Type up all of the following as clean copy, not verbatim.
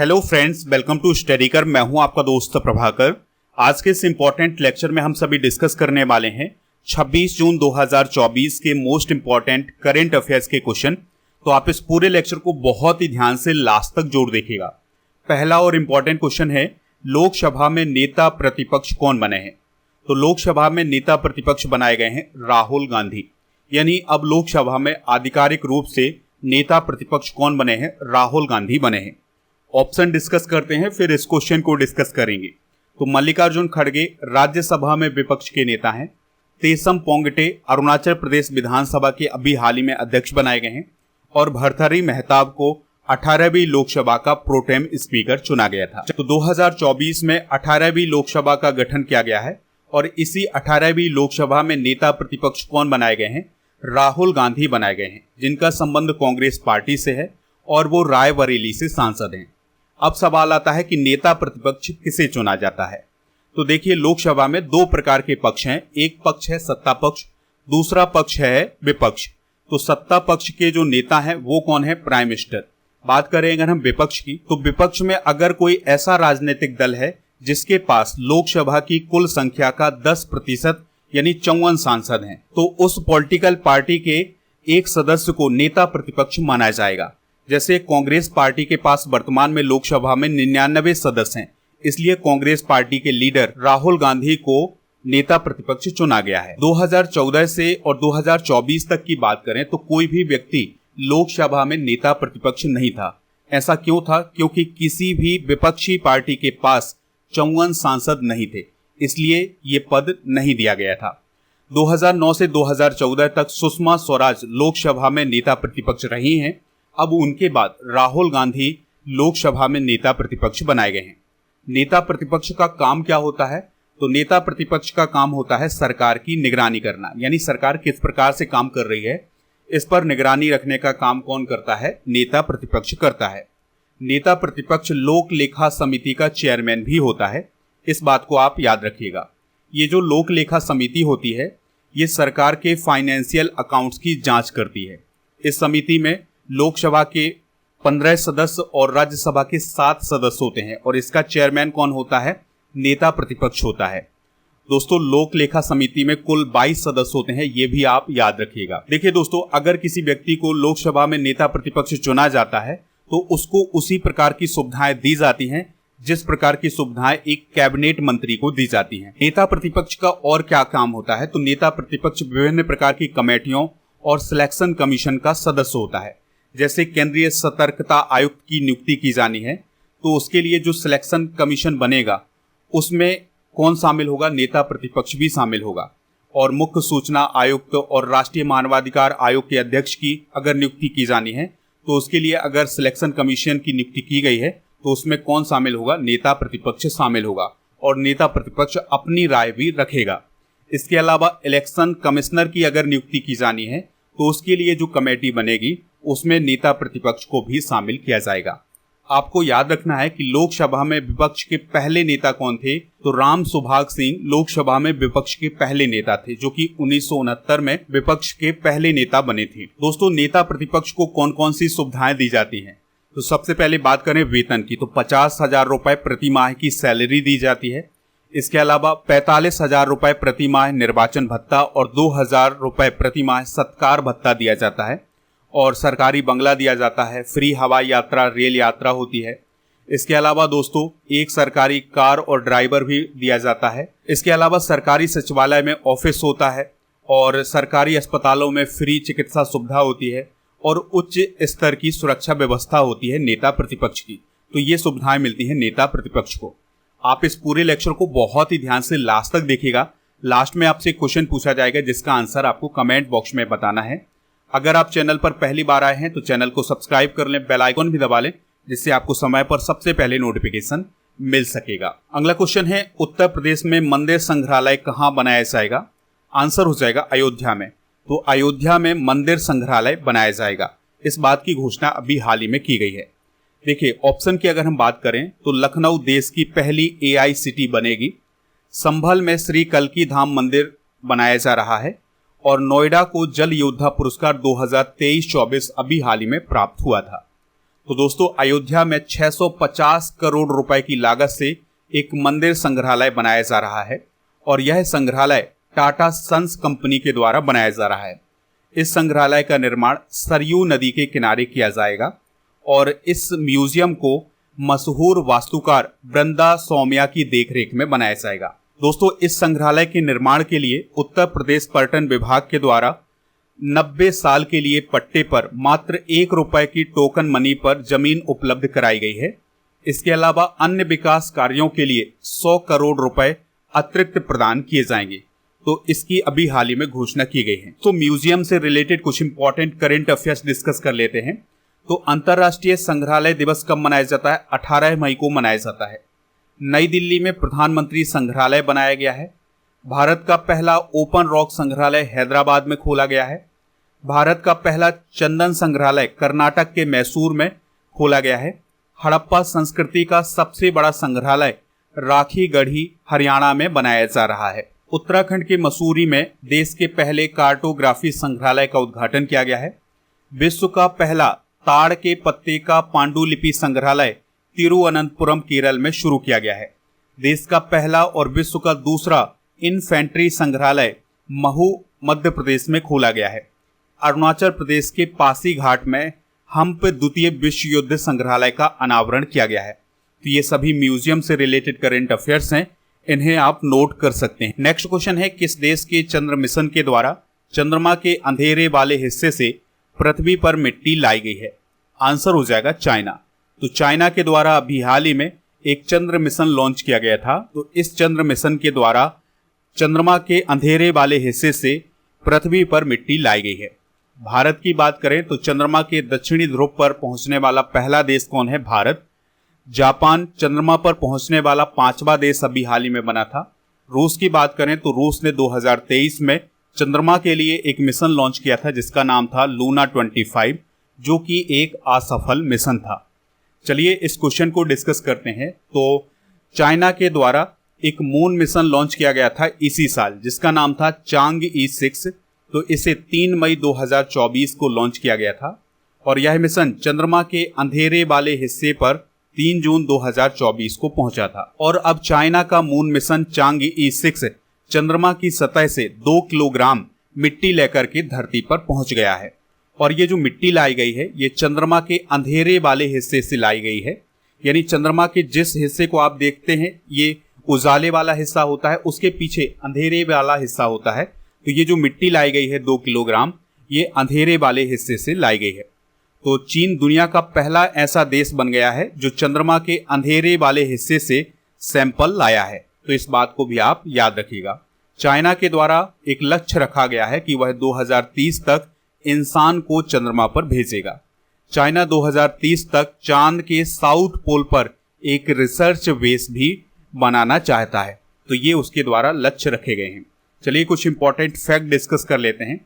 Hello friends, welcome to Studykar. मैं हूं आपका दोस्त प्रभाकर। आज के इस इम्पॉर्टेंट लेक्चर में हम सभी डिस्कस करने वाले हैं 26 जून 2024 के मोस्ट इम्पॉर्टेंट करंट अफेयर्स के क्वेश्चन। तो आप इस पूरे लेक्चर को बहुत ही ध्यान से लास्ट तक जोड़ देखिएगा। पहला और इम्पॉर्टेंट क्वेश्चन है, लोकसभा में नेता प्रतिपक्ष कौन बने हैं? तो लोकसभा में नेता प्रतिपक्ष बनाए गए हैं राहुल गांधी। यानी अब लोकसभा में आधिकारिक रूप से नेता प्रतिपक्ष कौन बने हैं? राहुल गांधी बने हैं। ऑप्शन डिस्कस करते हैं, फिर इस क्वेश्चन को डिस्कस करेंगे। तो मल्लिकार्जुन खड़गे राज्यसभा में विपक्ष के नेता हैं। तेसम पोंगटे अरुणाचल प्रदेश विधानसभा के अभी हाल ही में अध्यक्ष बनाए गए हैं। और भर्तृहरि मेहताब को 18वीं लोकसभा का प्रोटेम स्पीकर चुना गया था। तो 2024 में 18वीं लोकसभा का गठन किया गया है और इसी 18वीं लोकसभा में नेता प्रतिपक्ष कौन बनाए गए हैं? राहुल गांधी बनाए गए हैं, जिनका संबंध कांग्रेस पार्टी से है और वो रायबरेली से सांसद हैं। अब सवाल आता है कि नेता प्रतिपक्ष किसे चुना जाता है? तो देखिए, लोकसभा में दो प्रकार के पक्ष हैं। एक पक्ष है सत्ता पक्ष, दूसरा पक्ष है विपक्ष। तो सत्ता पक्ष के जो नेता हैं वो कौन है? Prime minister. बात करें अगर हम विपक्ष की, तो विपक्ष में अगर कोई ऐसा राजनीतिक दल है जिसके पास लोकसभा की कुल संख्या का 10% यानी 54 सांसद हैं, तो उस पॉलिटिकल पार्टी के एक सदस्य को नेता प्रतिपक्ष माना जाएगा। जैसे कांग्रेस पार्टी के पास वर्तमान में लोकसभा में 99 सदस्य हैं, इसलिए कांग्रेस पार्टी के लीडर राहुल गांधी को नेता प्रतिपक्ष चुना गया है। 2014 से और 2024 तक की बात करें तो कोई भी व्यक्ति लोकसभा में नेता प्रतिपक्ष नहीं था। ऐसा क्यों था? क्योंकि किसी भी विपक्षी पार्टी के पास 54 सांसद नहीं थे, इसलिए ये पद नहीं दिया गया था। 2009 से 2014 तक सुषमा स्वराज लोकसभा में नेता प्रतिपक्ष रही हैं। अब उनके बाद राहुल गांधी लोकसभा में नेता प्रतिपक्ष बनाए गए हैं। नेता प्रतिपक्ष का काम क्या होता है? तो नेता प्रतिपक्ष का काम होता है सरकार की निगरानी करना, यानी सरकार किस प्रकार से काम कर रही है इस पर निगरानी रखने का काम कौन करता है? नेता प्रतिपक्ष करता है। नेता प्रतिपक्ष लोक लेखा समिति का चेयरमैन भी होता है, इस बात को आप याद रखिएगा। ये जो लोक लेखा समिति होती है ये सरकार के फाइनेंशियल अकाउंट्स की जांच करती है। इस समिति में लोकसभा के 15 सदस्य और राज्यसभा के 7 सदस्य होते हैं और इसका चेयरमैन कौन होता है? नेता प्रतिपक्ष होता है। दोस्तों, लोक लेखा समिति में कुल 22 सदस्य होते हैं, ये भी आप याद रखिएगा। देखिए दोस्तों, अगर किसी व्यक्ति को लोकसभा में नेता प्रतिपक्ष चुना जाता है तो उसको उसी प्रकार की सुविधाएं दी जाती हैं जिस प्रकार की सुविधाएं एक कैबिनेट मंत्री को दी जाती हैं। नेता प्रतिपक्ष का और क्या काम होता है? तो नेता प्रतिपक्ष विभिन्न प्रकार की कमेटियों और सिलेक्शन कमीशन का सदस्य होता है। जैसे केंद्रीय सतर्कता आयुक्त की नियुक्ति की जानी है तो उसके लिए जो सिलेक्शन कमीशन बनेगा उसमें कौन शामिल होगा? नेता प्रतिपक्ष भी शामिल होगा। और मुख्य सूचना आयुक्त और राष्ट्रीय मानवाधिकार आयोग के अध्यक्ष की अगर नियुक्ति की जानी है तो उसके लिए अगर सिलेक्शन कमीशन की नियुक्ति की गई है तो उसमें कौन शामिल होगा? नेता प्रतिपक्ष शामिल होगा और नेता प्रतिपक्ष अपनी राय भी रखेगा। इसके अलावा इलेक्शन कमिश्नर की अगर नियुक्ति की जानी है तो उसके लिए जो कमेटी बनेगी उसमें नेता प्रतिपक्ष को भी शामिल किया जाएगा। आपको याद रखना है कि लोकसभा में विपक्ष के पहले नेता कौन थे? तो राम सुभाग सिंह लोकसभा में विपक्ष के पहले नेता थे, जो कि 1969 में विपक्ष के पहले नेता बने थे। दोस्तों, नेता प्रतिपक्ष को कौन कौन सी सुविधाएं दी जाती हैं? तो सबसे पहले बात करें वेतन की, तो 50,000 रुपए प्रति माह की सैलरी दी जाती है। इसके अलावा 45,000 रुपए प्रति माह निर्वाचन भत्ता और 2,000 रुपए प्रति माह सत्कार भत्ता दिया जाता है और सरकारी बंगला दिया जाता है। फ्री हवाई यात्रा, रेल यात्रा होती है। इसके अलावा दोस्तों, एक सरकारी कार और ड्राइवर भी दिया जाता है। इसके अलावा सरकारी सचिवालय में ऑफिस होता है और सरकारी अस्पतालों में फ्री चिकित्सा सुविधा होती है और उच्च स्तर की सुरक्षा व्यवस्था होती है नेता प्रतिपक्ष की। तो ये सुविधाएं मिलती हैं नेता प्रतिपक्ष को। आप इस पूरे लेक्चर को बहुत ही ध्यान से लास्ट तक देखिएगा। लास्ट में आपसे क्वेश्चन पूछा जाएगा जिसका आंसर आपको कमेंट बॉक्स में बताना है। अगर आप चैनल पर पहली बार आए हैं तो चैनल को सब्सक्राइब कर लें, बेल आइकन भी दबा लें, जिससे आपको समय पर सबसे पहले नोटिफिकेशन मिल सकेगा। अगला क्वेश्चन है, उत्तर प्रदेश में मंदिर संग्रहालय कहाँ बनाया जाएगा? आंसर हो जाएगा अयोध्या में। तो अयोध्या में मंदिर संग्रहालय बनाया जाएगा। इस बात की घोषणा अभी हाल ही में की गई है। देखिए, ऑप्शन की अगर हम बात करें तो लखनऊ देश की पहली AI सिटी बनेगी, संभल में श्री कल्की धाम मंदिर बनाया जा रहा है और नोएडा को जल योद्धा पुरस्कार 2023-24 अभी हाल ही में प्राप्त हुआ था। तो दोस्तों अयोध्या में 650 करोड़ रुपए की लागत से एक मंदिर संग्रहालय बनाया जा रहा है और यह संग्रहालय टाटा सन्स कंपनी के द्वारा बनाया जा रहा है। इस संग्रहालय का निर्माण सरयू नदी के किनारे किया जाएगा और इस म्यूजियम को मशहूर वास्तुकार वृंदा सौम्या की देखरेख में बनाया जाएगा। दोस्तों इस संग्रहालय के निर्माण के लिए उत्तर प्रदेश पर्यटन विभाग के द्वारा 90 साल के लिए पट्टे पर मात्र 1 रुपए की टोकन मनी पर जमीन उपलब्ध कराई गई है। इसके अलावा अन्य विकास कार्यों के लिए 100 करोड़ रुपए अतिरिक्त प्रदान किए जाएंगे। तो इसकी अभी हाल ही में घोषणा की गई है। तो म्यूजियम से रिलेटेड कुछ इंपॉर्टेंट करंट अफेयर्स डिस्कस कर लेते हैं। तो अंतर्राष्ट्रीय संग्रहालय दिवस कब मनाया जाता है? 18 मई को मनाया जाता है। नई दिल्ली में प्रधानमंत्री संग्रहालय बनाया गया है। भारत का पहला ओपन रॉक संग्रहालय हैदराबाद में खोला गया है। भारत का पहला चंदन संग्रहालय कर्नाटक के मैसूर में खोला गया है। हड़प्पा संस्कृति का सबसे बड़ा संग्रहालय राखीगढ़ी हरियाणा में बनाया जा रहा है। उत्तराखंड के मसूरी में देश के पहले कार्टोग्राफी संग्रहालय का उद्घाटन किया गया है। विश्व का पहला ताड़ के पत्ते का पांडुलिपि संग्रहालय तिरुवनंतपुरम केरल में शुरू किया गया है। देश का पहला और विश्व का दूसरा इन्फेंट्री संग्रहालय महू मध्य प्रदेश में खोला गया है। अरुणाचल प्रदेश के पासीघाट में हम्प द्वितीय विश्व युद्ध संग्रहालय का अनावरण किया गया है। तो ये सभी म्यूजियम से रिलेटेड करंट अफेयर्स हैं, इन्हें आप नोट कर सकते हैं। नेक्स्ट क्वेश्चन है, किस देश के चंद्र मिशन के द्वारा चंद्रमा के अंधेरे वाले हिस्से से पृथ्वी पर मिट्टी लाई गई है? आंसर हो जाएगा चाइना। तो चाइना के द्वारा अभी हाल ही में एक चंद्र मिशन लॉन्च किया गया था। तो इस चंद्र मिशन के द्वारा चंद्रमा के अंधेरे वाले हिस्से से पृथ्वी पर मिट्टी लाई गई है। भारत की बात करें तो चंद्रमा के दक्षिणी ध्रुव पर पहुंचने वाला पहला देश कौन है? भारत। जापान चंद्रमा पर पहुंचने वाला 5वां देश अभी हाल ही में बना था। रूस की बात करें तो रूस ने 2023 में चंद्रमा के लिए एक मिशन लॉन्च किया था जिसका नाम था लूना 25, जो कि एक असफल मिशन था। चलिए इस क्वेश्चन को डिस्कस करते हैं। तो चाइना के द्वारा एक मून मिशन लॉन्च किया गया था इसी साल जिसका नाम था चांगई 6। तो इसे 3 मई 2024 को लॉन्च किया गया था और यह मिशन चंद्रमा के अंधेरे वाले हिस्से पर 3 जून 2024 को पहुंचा था। और अब चाइना का मून मिशन चांगई 6 चंद्रमा की सतह से 2 किलोग्राम मिट्टी लेकर के धरती पर पहुंच गया है। और ये जो मिट्टी लाई गई है ये चंद्रमा के अंधेरे वाले हिस्से से लाई गई है। यानी चंद्रमा के जिस हिस्से को आप देखते हैं ये उजाले वाला हिस्सा होता है, उसके पीछे अंधेरे वाला हिस्सा होता है। तो ये जो मिट्टी लाई गई है 2 किलोग्राम, ये अंधेरे वाले हिस्से से लाई गई है। तो चीन दुनिया का पहला ऐसा देश बन गया है जो चंद्रमा के अंधेरे वाले हिस्से से सैंपल लाया है। तो इस बात को भी आप याद रखिएगा। चाइना के द्वारा एक लक्ष्य रखा गया है कि वह 2030 तक इंसान को चंद्रमा पर भेजेगा। चाइना 2030 तक चांद के साउथ पोल पर एक रिसर्च बेस भी बनाना चाहता है। तो ये उसके द्वारा लक्ष्य रखे गए हैं। चलिए कुछ इंपॉर्टेंट फैक्ट डिस्कस कर लेते हैं।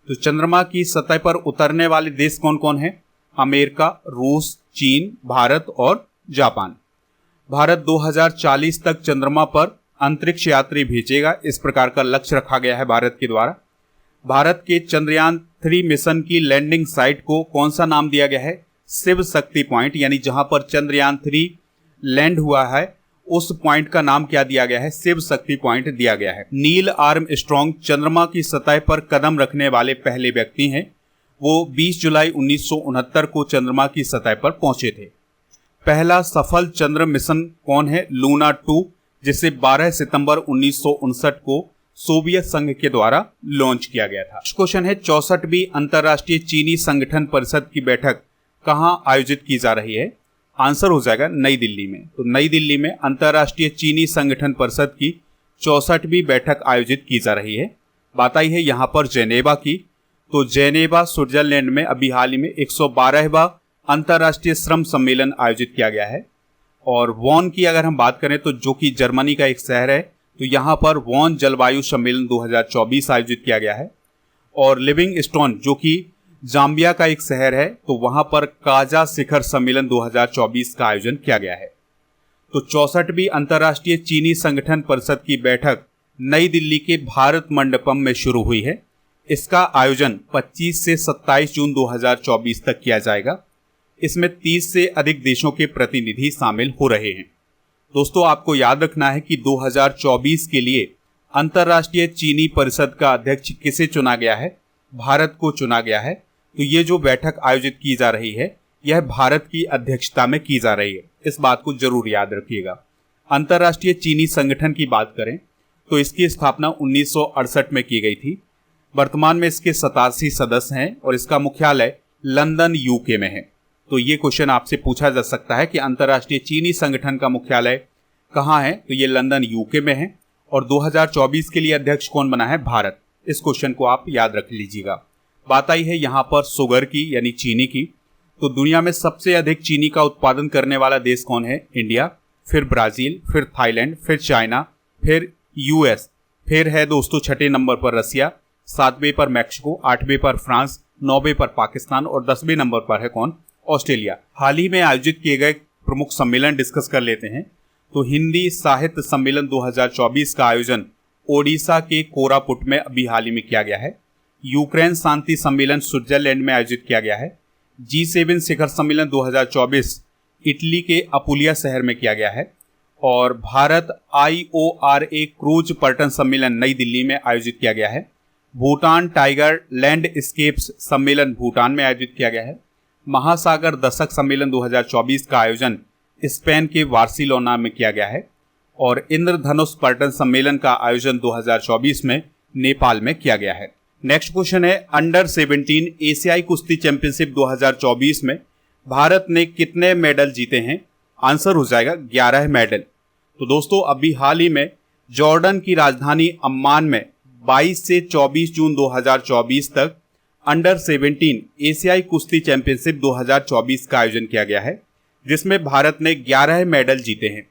तो चंद्रमा की सतह पर उतरने वाले देश कौन कौन है? अमेरिका, रूस, चीन, भारत और जापान। भारत 2040 तक चंद्रमा पर अंतरिक्ष यात्री भेजेगा, इस प्रकार का लक्ष्य रखा गया है भारत के द्वारा। भारत के चंद्रयान 3 मिशन की लैंडिंग साइट को कौन सा नाम दिया गया है? शिव शक्ति पॉइंट। यानी जहां पर चंद्रयान 3 लैंड हुआ है उस पॉइंट का नाम क्या दिया गया है? शिव शक्ति पॉइंट दिया गया है। नील आर्मस्ट्रॉन्ग चंद्रमा की सतह पर कदम रखने वाले पहले व्यक्ति हैं। वो 20 जुलाई 1969 को चंद्रमा की सतह पर पहुंचे थे। पहला सफल चंद्र मिशन कौन है? लूना 2, जिसे 12 सितंबर 1959 को सोवियत संघ के द्वारा लॉन्च किया गया था। क्वेश्चन है, 64वीं अंतर्राष्ट्रीय चीनी संगठन परिषद की बैठक कहां आयोजित की जा रही है? आंसर हो जाएगा नई दिल्ली में। तो नई दिल्ली में अंतर्राष्ट्रीय चीनी संगठन परिषद की 64वीं बैठक आयोजित की जा रही है। बात आई है यहाँ पर जेनेवा की। तो जेनेवा स्विट्जरलैंड में अभी हाल ही में 112वां अंतर्राष्ट्रीय श्रम सम्मेलन आयोजित किया गया है। और वॉन की अगर हम बात करें तो जो कि जर्मनी का एक शहर है, तो यहाँ पर वॉन जलवायु सम्मेलन 2024 आयोजित किया गया है। और लिविंगस्टोन जो कि जाम्बिया का एक शहर है, तो वहां पर काजा शिखर सम्मेलन 2024 का आयोजन किया गया है। तो 64वीं अंतर्राष्ट्रीय चीनी संगठन परिषद की बैठक नई दिल्ली के भारत मंडपम में शुरू हुई है। इसका आयोजन 25 से 27 जून 2024 तक किया जाएगा। इसमें 30 से अधिक देशों के प्रतिनिधि शामिल हो रहे हैं। दोस्तों, आपको याद रखना है कि 2024 के लिए अंतर्राष्ट्रीय चीनी परिषद का अध्यक्ष किसे चुना गया है? भारत को चुना गया है। तो ये जो बैठक आयोजित की जा रही है, यह भारत की अध्यक्षता में की जा रही है। इस बात को जरूर याद रखिएगा। अंतर्राष्ट्रीय चीनी संगठन की बात करें तो इसकी स्थापना 1968 में की गई थी। वर्तमान में इसके 87 सदस्य हैं और इसका मुख्यालय लंदन, यूके में है। तो ये क्वेश्चन आपसे पूछा जा सकता है कि अंतर्राष्ट्रीय चीनी संगठन का मुख्यालय कहाँ है? तो ये लंदन, यूके में है। और 2024 के लिए अध्यक्ष कौन बना है? भारत। इस क्वेश्चन को आप याद रख लीजिएगा। बात आई है यहाँ पर शुगर की, यानी चीनी की। तो दुनिया में सबसे अधिक चीनी का उत्पादन करने वाला देश कौन है? इंडिया, फिर ब्राजील, फिर थाईलैंड, फिर चाइना, फिर यूएस, फिर है दोस्तों छठे नंबर पर रसिया, 7वें पर मैक्सिको, 8वें पर फ्रांस, 9वें पर पाकिस्तान और 10वें नंबर पर है कौन? ऑस्ट्रेलिया। हाल ही में आयोजित किए गए प्रमुख सम्मेलन डिस्कस कर लेते हैं। तो हिंदी साहित्य सम्मेलन 2024 का आयोजन ओडिशा के कोरापुट में अभी हाल ही में किया गया है। यूक्रेन शांति सम्मेलन स्विट्जरलैंड में आयोजित किया गया है। G7 शिखर सम्मेलन 2024 इटली के अपुलिया शहर में किया गया है। और भारत IORA क्रूज पर्यटन सम्मेलन नई दिल्ली में आयोजित किया गया है। भूटान टाइगर लैंडस्केप्स सम्मेलन भूटान में आयोजित किया गया है। महासागर दशक सम्मेलन 2024 का आयोजन स्पेन के बार्सिलोना में किया गया है। और इंद्रधनुष पर्यटन सम्मेलन का आयोजन 2024 में नेपाल में किया गया है। नेक्स्ट क्वेश्चन है, अंडर 17 एशियाई कुश्ती चैंपियनशिप 2024 में भारत ने कितने मेडल जीते हैं? आंसर हो जाएगा 11 मेडल। तो दोस्तों, अभी हाल ही में जॉर्डन की राजधानी अम्मान में 22 से 24 जून 2024 तक अंडर 17 एशियाई कुश्ती चैंपियनशिप 2024 का आयोजन किया गया है, जिसमें भारत ने 11 मेडल जीते हैं,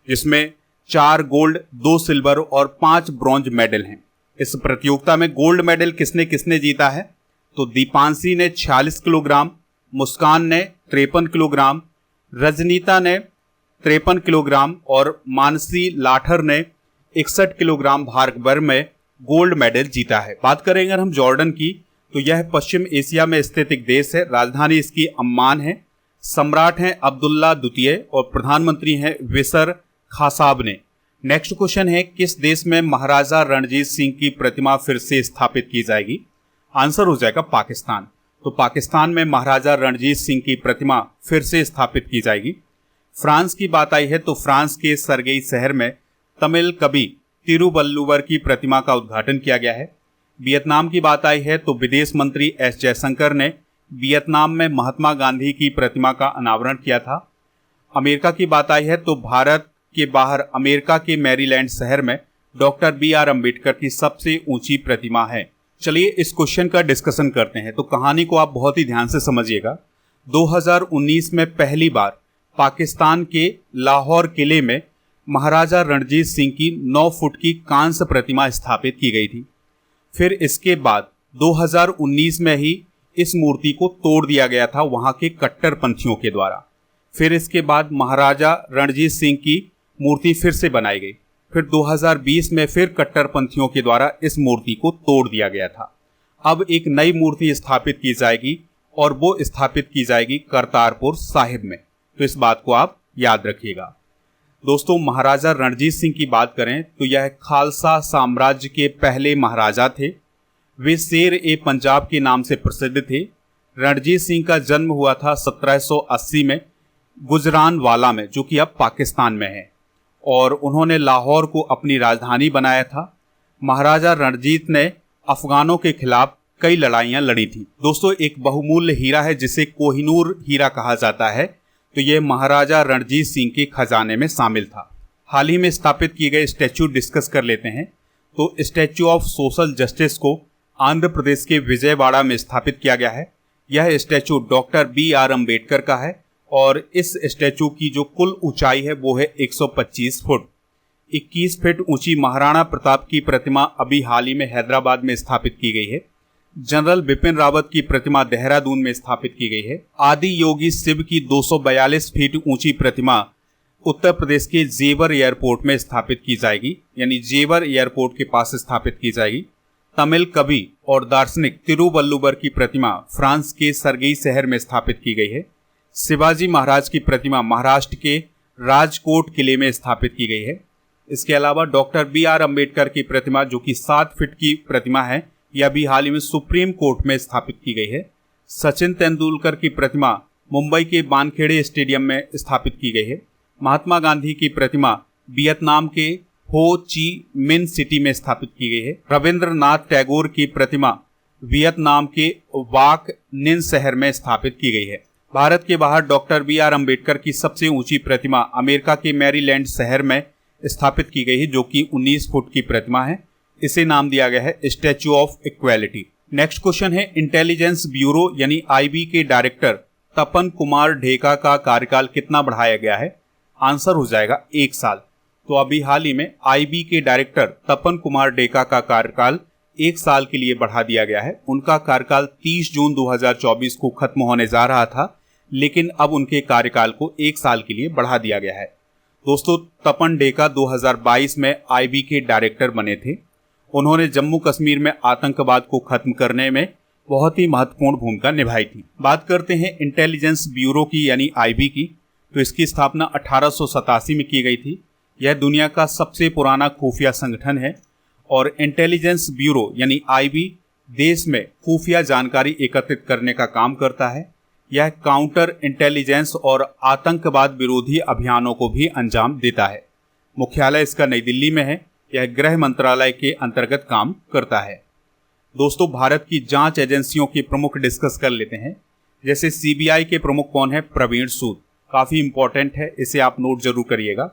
जिसमें 4 गोल्ड, 2 सिल्वर और 5 ब्रॉन्ज मेडल हैं। इस प्रतियोगिता में गोल्ड मेडल किसने किसने जीता है? तो दीपांशी ने 46 किलोग्राम, मुस्कान ने 53 किलोग्राम, रजनीता ने 53 किलोग्राम और मानसी लाठर ने 61 किलोग्राम भार वर्ग में गोल्ड मेडल जीता है। बात करें अगर हम जॉर्डन की, तो यह पश्चिम एशिया में स्थित एक देश है। राजधानी इसकी अम्मान है। सम्राट हैं अब्दुल्ला द्वितीय और प्रधानमंत्री हैं विसर खासाब ने। नेक्स्ट क्वेश्चन है, किस देश में महाराजा रणजीत सिंह की प्रतिमा फिर से स्थापित की जाएगी? आंसर हो जाएगा पाकिस्तान। तो पाकिस्तान में महाराजा रणजीत सिंह की प्रतिमा फिर से स्थापित की जाएगी। फ्रांस की बात आई है तो फ्रांस के सरगेई शहर में तमिल कवि तिरुवल्लुवर की प्रतिमा का उद्घाटन किया गया है। वियतनाम की बात आई है तो विदेश मंत्री एस जयशंकर ने वियतनाम में महात्मा गांधी की प्रतिमा का अनावरण किया था। अमेरिका की बात आई है तो भारत के बाहर अमेरिका के मैरीलैंड शहर में डॉक्टर BR अम्बेडकर की सबसे ऊंची प्रतिमा है। चलिए इस क्वेश्चन का डिस्कशन करते हैं। तो कहानी को आप बहुत ही ध्यान से समझिएगा। 2019 में पहली बार पाकिस्तान के लाहौर किले में महाराजा रणजीत सिंह की 9 फुट की कांस्य प्रतिमा स्थापित की गई थी। फिर इसके बाद 2019 में ही इस मूर्ति को तोड़ दिया गया था वहां के कट्टरपंथियों के द्वारा। फिर इसके बाद महाराजा रणजीत सिंह की मूर्ति फिर से बनाई गई। फिर 2020 में फिर कट्टरपंथियों के द्वारा इस मूर्ति को तोड़ दिया गया था। अब एक नई मूर्ति स्थापित की जाएगी और वो स्थापित की जाएगी करतारपुर साहिब में। तो इस बात को आप याद रखिएगा। दोस्तों, महाराजा रणजीत सिंह की बात करें तो यह खालसा साम्राज्य के पहले महाराजा थे। वे शेर ए पंजाब के नाम से प्रसिद्ध थे। रणजीत सिंह का जन्म हुआ था 1780 में गुजरानवाला में, जो कि अब पाकिस्तान में है, और उन्होंने लाहौर को अपनी राजधानी बनाया था। महाराजा रणजीत ने अफगानों के खिलाफ कई लड़ाइयां लड़ी थी। दोस्तों, एक बहुमूल्य हीरा है जिसे कोहिनूर हीरा कहा जाता है, तो यह महाराजा रणजीत सिंह के खजाने में शामिल था। हाल ही में स्थापित किए गए स्टैच्यू डिस्कस कर लेते हैं। तो स्टैच्यू ऑफ सोशल जस्टिस को आंध्र प्रदेश के विजयवाड़ा में स्थापित किया गया है। यह स्टैच्यू डॉक्टर BR अम्बेडकर का है और इस स्टैच्यू की जो कुल ऊंचाई है वो है 125 फुट। 21 फीट ऊंची महाराणा प्रताप की प्रतिमा अभी हाल ही में हैदराबाद में स्थापित की गई है। जनरल बिपिन रावत की प्रतिमा देहरादून में स्थापित की गई है। आदि योगी शिव की 242 फीट ऊंची प्रतिमा उत्तर प्रदेश के जेवर एयरपोर्ट में स्थापित की जाएगी, यानी जेवर एयरपोर्ट के पास स्थापित की जाएगी। तमिल कवि और दार्शनिक तिरुवल्लुवर की प्रतिमा फ्रांस के सरगेई शहर में स्थापित की गई है। शिवाजी महाराज की प्रतिमा महाराष्ट्र के राजकोट किले में स्थापित की गई है। इसके अलावा डॉक्टर बी.आर. अम्बेडकर की प्रतिमा जो कि 7 फीट की प्रतिमा है, यह भी हाल ही में सुप्रीम कोर्ट में स्थापित की गई है। सचिन तेंदुलकर की प्रतिमा मुंबई के वानखेड़े स्टेडियम में स्थापित की गई है। महात्मा गांधी की प्रतिमा वियतनाम के हो ची मिन सिटी में स्थापित की गई है। रविंद्रनाथ टैगोर की प्रतिमा वियतनाम के वाक निन शहर में स्थापित की गई है। भारत के बाहर डॉक्टर बी.आर. अम्बेडकर की सबसे ऊंची प्रतिमा अमेरिका के मैरीलैंड शहर में स्थापित की गई है, जो कि 19 फुट की प्रतिमा है। इसे नाम दिया गया है statue of equality. Next question है, इंटेलिजेंस ब्यूरो यानी आईबी के डायरेक्टर तपन कुमार ढेका का कार्यकाल कितना बढ़ाया गया है? आंसर हो जाएगा 1 साल। तो अभी हाल ही में आईबी के डायरेक्टर तपन कुमार ढेका का कार्यकाल 1 साल के लिए बढ़ा दिया गया है। उनका कार्यकाल 30 जून 2024 को खत्म होने जा रहा था, लेकिन अब उनके कार्यकाल को 1 साल के लिए बढ़ा दिया गया है। दोस्तों, तपन ढेका 2022 में आईबी के डायरेक्टर बने थे। उन्होंने जम्मू कश्मीर में आतंकवाद को खत्म करने में बहुत ही महत्वपूर्ण भूमिका निभाई थी। बात करते हैं इंटेलिजेंस ब्यूरो की यानी आईबी की, तो इसकी स्थापना 1887 में की गई थी। यह दुनिया का सबसे पुराना खुफिया संगठन है और इंटेलिजेंस ब्यूरो यानी आईबी देश में खुफिया जानकारी एकत्रित करने का काम करता है। यह काउंटर इंटेलिजेंस और आतंकवाद विरोधी अभियानों को भी अंजाम देता है। मुख्यालय इसका नई दिल्ली में है। यह गृह मंत्रालय के अंतर्गत काम करता है। दोस्तों, भारत की जांच एजेंसियों के प्रमुख डिस्कस कर लेते हैं। जैसे सीबीआई के प्रमुख कौन है? प्रवीण सूद, काफ़ी इंपॉर्टेंट है, इसे आप नोट जरूर करिएगा।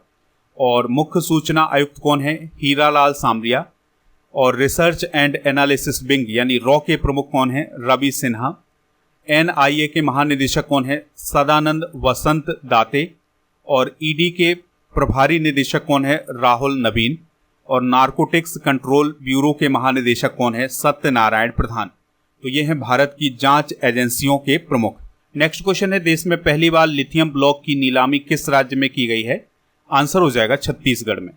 और मुख्य सूचना आयुक्त कौन है? हीरालाल सामरिया। और रिसर्च एंड एनालिसिस विंग यानी रॉ के प्रमुख कौन है? रवि सिन्हा। एनआईए के महानिदेशक कौन है? सदानंद वसंत दाते। और ईडी के प्रभारी निदेशक कौन है? राहुल नवीन। और नारकोटिक्स कंट्रोल ब्यूरो के महानिदेशक कौन है? सत्यनारायण प्रधान। तो ये हैं भारत की जांच एजेंसियों के प्रमुख। नेक्स्ट क्वेश्चन है, देश में पहली बार लिथियम ब्लॉक की नीलामी किस राज्य में की गई है? आंसर हो जाएगा छत्तीसगढ़ में।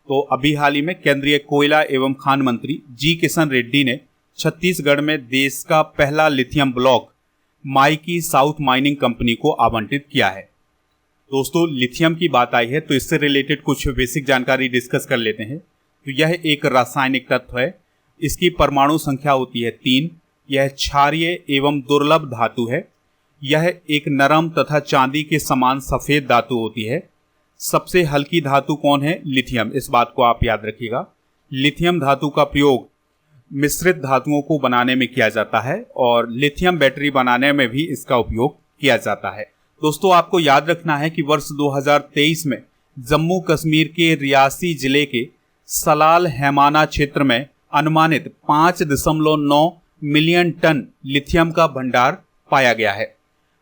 तो अभी हाल ही में केंद्रीय कोयला एवं खान मंत्री जी किशन रेड्डी ने छत्तीसगढ़ में देश का पहला lithium block Mikey south mining company को आवंटित किया है। दोस्तों, लिथियम की बात आई है तो इससे रिलेटेड कुछ बेसिक जानकारी डिस्कस कर लेते हैं। तो यह एक रासायनिक तत्व है। इसकी परमाणु संख्या होती है 3। यह क्षारीय एवं दुर्लभ धातु है। यह एक नरम तथा चांदी के समान सफेद धातु होती है। सबसे हल्की धातु कौन है? लिथियम। इस बात को आप याद रखिएगा। लिथियम धातु का प्रयोग मिश्रित धातुओं को बनाने में किया जाता है और लिथियम बैटरी बनाने में भी इसका उपयोग किया जाता है। दोस्तों, आपको याद रखना है कि वर्ष 2023 में जम्मू कश्मीर के रियासी जिले के सलाल हैमाना क्षेत्र में अनुमानित 5.9 मिलियन टन लिथियम का भंडार पाया गया है।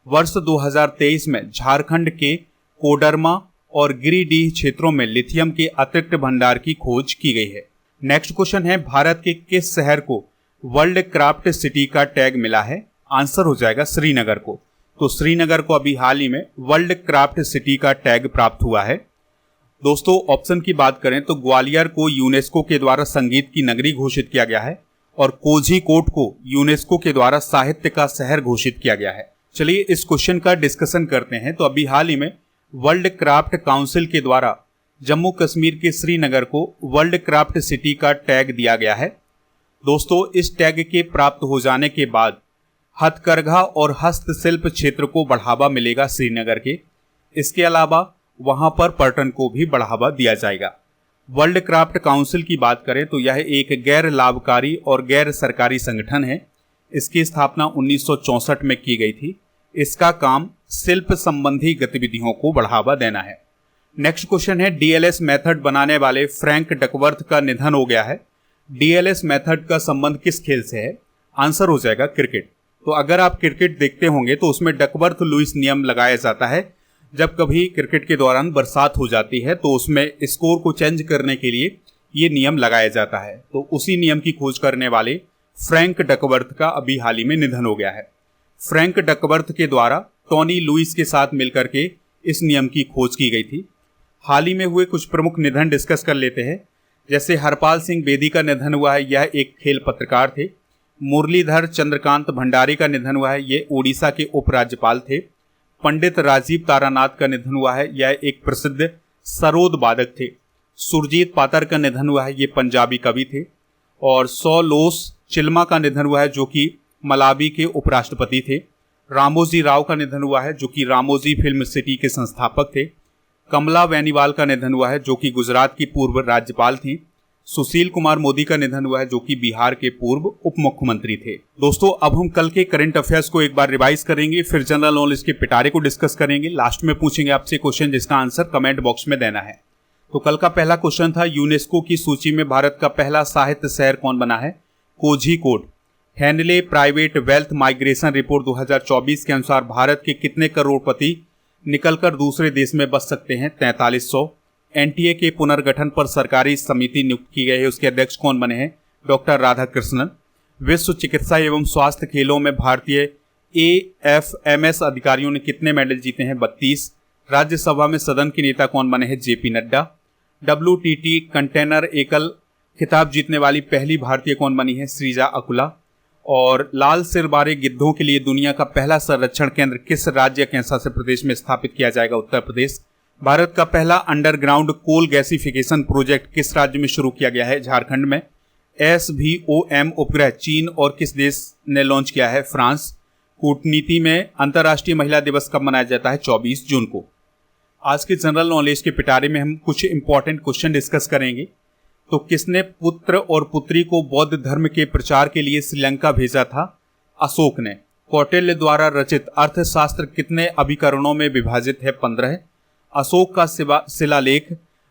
वर्ष 2023 में झारखंड के कोडरमा और गिरिडीह क्षेत्रों में लिथियम के अतिरिक्त भंडार की खोज की गई है। नेक्स्ट क्वेश्चन है, भारत के किस शहर को वर्ल्ड क्राफ्ट सिटी का टैग मिला है? आंसर हो जाएगा श्रीनगर को। तो श्रीनगर को अभी हाल ही में वर्ल्ड क्राफ्ट सिटी का टैग प्राप्त हुआ है। दोस्तों, ऑप्शन की बात करें तो ग्वालियर को यूनेस्को के द्वारा संगीत की नगरी घोषित किया गया है और कोझीकोड को यूनेस्को के द्वारा साहित्य का शहर घोषित किया गया है। चलिए इस क्वेश्चन का डिस्कशन करते हैं। तो अभी हाल ही में वर्ल्ड क्राफ्ट काउंसिल के द्वारा जम्मू कश्मीर के श्रीनगर को वर्ल्ड क्राफ्ट सिटी का टैग दिया गया है। दोस्तों, इस टैग के प्राप्त हो जाने के बाद हथकरघा और हस्तशिल्प क्षेत्र को बढ़ावा मिलेगा श्रीनगर के। इसके अलावा वहां पर पर्यटन को भी बढ़ावा दिया जाएगा। वर्ल्ड क्राफ्ट काउंसिल की बात करें तो यह एक गैर लाभकारी और गैर सरकारी संगठन है। इसकी स्थापना 1964 में की गई थी। इसका काम शिल्प संबंधी गतिविधियों को बढ़ावा देना है। नेक्स्ट क्वेश्चन है, डीएलएस मेथड बनाने वाले फ्रैंक डकवर्थ का निधन हो गया है। डीएलएस मेथड का संबंध किस खेल से है? आंसर हो जाएगा क्रिकेट। तो अगर आप क्रिकेट देखते होंगे तो उसमें डकवर्थ लुईस नियम लगाया जाता है। जब कभी क्रिकेट के दौरान बरसात हो जाती है तो उसमें स्कोर को चेंज करने के लिए ये नियम लगाया जाता है। तो उसी नियम की खोज करने वाले फ्रैंक डकवर्थ का अभी हाल ही में निधन हो गया है। फ्रैंक डकवर्थ के द्वारा टॉनी लुईस के साथ मिलकर के इस नियम की खोज की गई थी। हाल ही में हुए कुछ प्रमुख निधन डिस्कस कर लेते हैं। जैसे हरपाल सिंह बेदी का निधन हुआ है, यह एक खेल पत्रकार थे। मुरलीधर चंद्रकांत भंडारी का निधन हुआ है, ये उड़ीसा के उपराज्यपाल थे। पंडित राजीव तारानाथ का निधन हुआ है, यह एक प्रसिद्ध सरोद वादक थे। सुरजीत पातर का निधन हुआ है, ये पंजाबी कवि थे। और सौलोस चिल्मा का निधन हुआ है, जो कि मलावी के उपराष्ट्रपति थे। रामोजी राव का निधन हुआ है, जो कि रामोजी फिल्म सिटी के संस्थापक थे। कमला बेनीवाल का निधन हुआ है, जो कि गुजरात की पूर्व राज्यपाल थी। सुशील कुमार मोदी का निधन हुआ है, जो कि बिहार के पूर्व उप मुख्यमंत्री थे। दोस्तों, अब हम कल के करंट अफेयर्स को एक बार रिवाइज करेंगे, फिर जनरल नॉलेज के पिटारे को डिस्कस करेंगे। लास्ट में पूछेंगे आपसे क्वेश्चन जिसका आंसर कमेंट बॉक्स में देना है। तो कल का पहला क्वेश्चन था, यूनेस्को की सूची में भारत का पहला साहित्य शहर कौन बना है? Kozhikode. Henley private wealth migration report 2024 के अनुसार भारत के कितने करोड़पति निकलकर दूसरे देश में बस सकते हैं? 4300। एनटीए के पुनर्गठन पर सरकारी समिति नियुक्त की गई है, उसके अध्यक्ष कौन बने हैं? डॉक्टर राधाकृष्णन। विश्व चिकित्सा एवं स्वास्थ्य खेलों में भारतीय AFMS अधिकारियों ने कितने मेडल जीते हैं? 32। राज्यसभा में सदन के नेता कौन बने हैं? JP नड्डा। WTT कंटेनर एकल खिताब जीतने वाली पहली भारतीय कौन बनी है? श्रीजा अकुला। और लाल सिर वाले गिद्धों के लिए दुनिया का पहला संरक्षण केंद्र किस राज्य कैंसास प्रदेश में स्थापित किया जाएगा? उत्तर प्रदेश। भारत का पहला अंडरग्राउंड कोल गैसिफिकेशन प्रोजेक्ट किस राज्य में शुरू किया गया है? झारखंड में। SVOM उपग्रह चीन और किस देश ने लॉन्च किया है? फ्रांस। कूटनीति में अंतर्राष्ट्रीय महिला दिवस कब मनाया जाता है? 24 जून को। आज के जनरल नॉलेज के पिटारे में हम कुछ इंपॉर्टेंट क्वेश्चन डिस्कस करेंगे। तो किसने पुत्र और पुत्री को बौद्ध धर्म के प्रचार के लिए श्रीलंका भेजा था? अशोक ने। कौटिल्य द्वारा रचित अर्थशास्त्र कितने अभिकरणों में विभाजित है? 15। अशोक का शिलालेख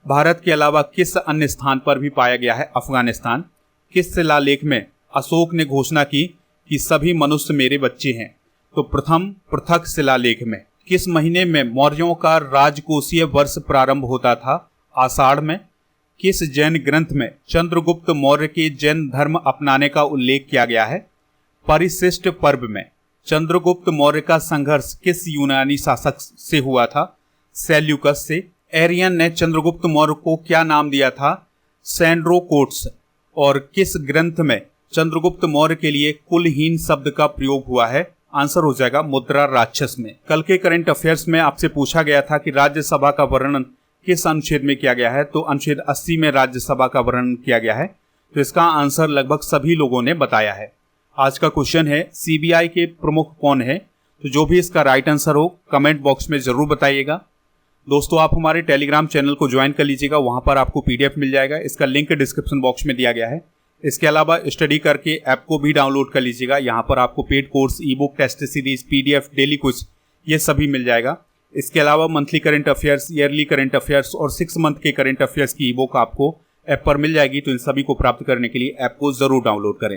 भारत के अलावा किस अन्य स्थान पर भी पाया गया है? अफगानिस्तान। किस शिलालेख में अशोक ने घोषणा की कि सभी मनुष्य मेरे बच्चे हैं? तो प्रथम पृथक शिलालेख में। किस महीने में मौर्यों का राजकोषीय वर्ष प्रारंभ होता था? आषाढ़ में। किस जैन ग्रंथ में चंद्रगुप्त मौर्य के जैन धर्म अपनाने का उल्लेख किया गया है? परिशिष्ट पर्व में। चंद्रगुप्त मौर्य का संघर्ष किस यूनानी शासक से हुआ था? सेल्यूकस से। एरियन ने चंद्रगुप्त मौर्य को क्या नाम दिया था? सैंड्रोकोट्स। और किस ग्रंथ में चंद्रगुप्त मौर्य के लिए कुलहीन शब्द का प्रयोग हुआ है? आंसर हो जाएगा मुद्रा राक्षस में। कल के करंट अफेयर्स में आपसे पूछा गया था कि राज्यसभा का वर्णन किस अनुच्छेद में किया गया है? तो अनुच्छेद 80 में राज्यसभा का वर्णन किया गया है। तो इसका आंसर लगभग सभी लोगों ने बताया है। आज का क्वेश्चन है, CBI के प्रमुख कौन है? तो जो भी इसका राइट आंसर हो कमेंट बॉक्स में जरूर बताइएगा। दोस्तों, आप हमारे टेलीग्राम चैनल को ज्वाइन कर लीजिएगा, वहां पर आपको PDF मिल जाएगा। इसका लिंक डिस्क्रिप्शन बॉक्स में दिया गया है। इसके अलावा स्टडी करके ऐप को भी डाउनलोड कर लीजिएगा। यहाँ पर आपको paid course, e-book, test series, PDF, daily quiz ये सभी मिल जाएगा। इसके अलावा monthly current affairs, yearly current affairs और 6 मंथ के करंट अफेयर्स की ई-बुक आपको ऐप पर मिल जाएगी। तो इन सभी को प्राप्त करने के लिए ऐप को जरूर डाउनलोड करें।